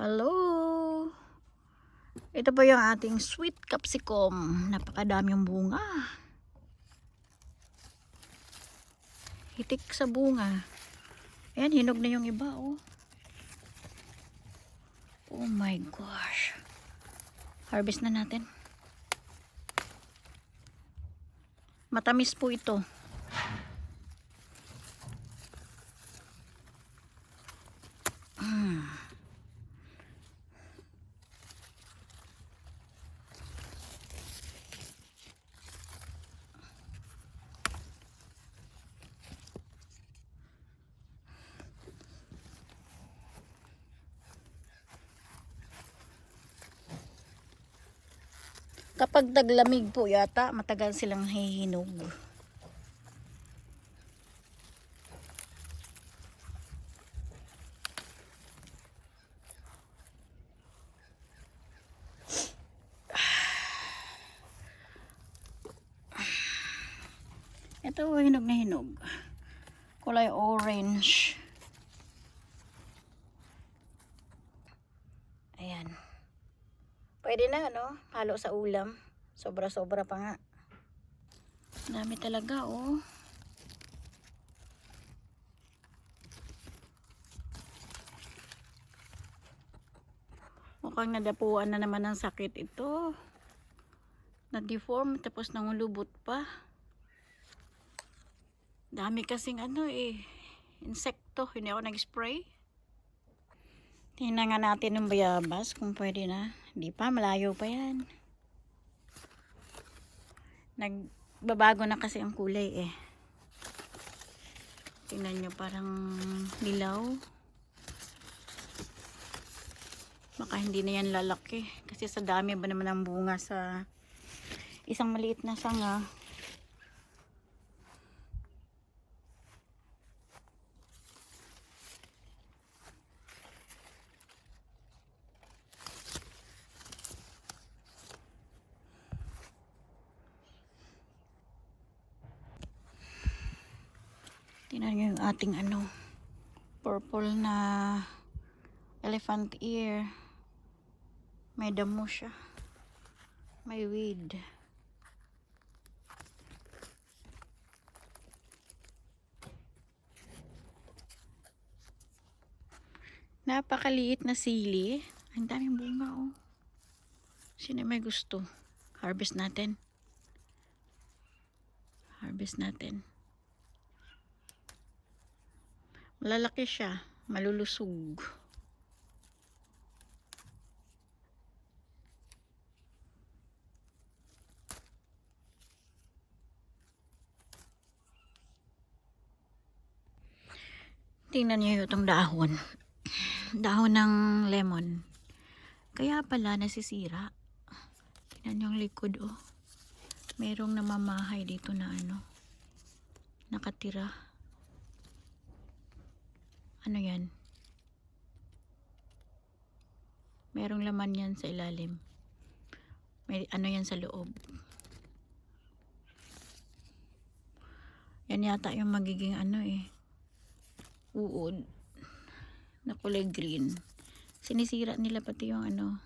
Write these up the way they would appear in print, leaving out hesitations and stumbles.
Hello! Ito po yung ating sweet capsicum. Napakadaming bunga. Hitik sa bunga. Ayan, hinog na yung iba, oh. Oh my gosh. Harvest na natin. Matamis po ito. Kapag taglamig po yata, matagal silang hihinog. Ito, hinog na hinog. Kulay orange. Ayan. Pwede na, no? Halo sa ulam. Sobra-sobra pa nga. Dami talaga, oh. Mukhang nadapuan na naman ng sakit ito. Na-deform, tapos nangulubot pa. Dami kasing insekto. Hindi ako nag-spray. Tingnan nga natin yung bayabas kung pwede na. Hindi pa, malayo pa yan. Nagbabago na kasi ang kulay eh. Tingnan nyo, parang dilaw. Baka hindi na yan lalaki. Kasi sa dami ba naman ang bunga sa isang maliit na sanga. Tingnan nyo yung ating purple na elephant ear. May damo siya. May weed. Napakaliit na sili. Ang daming bunga, oh. Sino may gusto? Harvest natin. Harvest natin. Malalaki siya. Malulusog. Tingnan niyo itong dahon. Dahon ng lemon. Kaya pala nasisira. Tingnan yung likod, oh. Merong namamahay dito na nakatira. Ano yan? Merong laman yan sa ilalim. May yan sa loob. Yan yata yung magiging uod na kulay green. Sinisira nila pati yung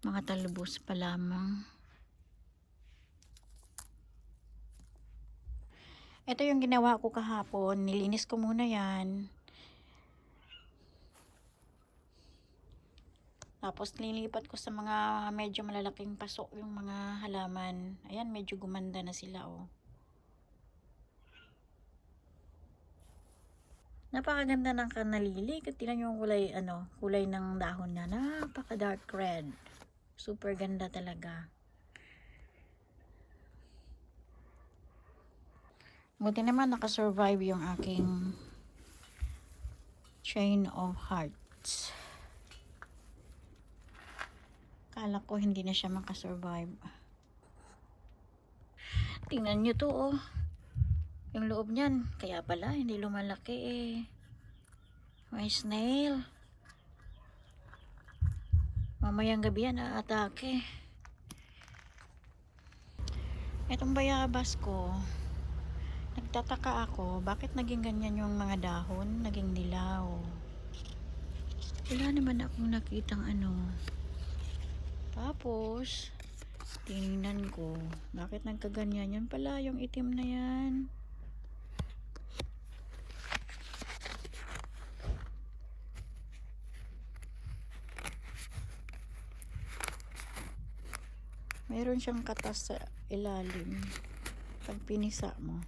mga talbos pa lamang. Ito yung ginawa ko kahapon. Nilinis ko muna yan. Tapos nilipat ko sa mga medyo malalaking paso yung mga halaman. Ayan, medyo gumanda na sila, oh. Napakaganda ng kanalili. Tingnan nyo yung kulay ng dahon na. Napaka dark red. Super ganda talaga. Buti naman nakasurvive yung aking chain of hearts. Kala ko hindi na siya makasurvive. Tingnan nyo to, oh. Yung loob niyan. Kaya pala hindi lumalaki eh. May snail. Mamayang gabi yan aatake. Itong bayabas ko, nagtataka ako bakit naging ganyan yung mga dahon, naging dilaw. Wala naman akong nakitang ano. Tapos, tingnan ko, bakit nagkaganyan? Yan pala, yung itim na yan. Mayroon siyang katas sa ilalim. Pag pinisa mo.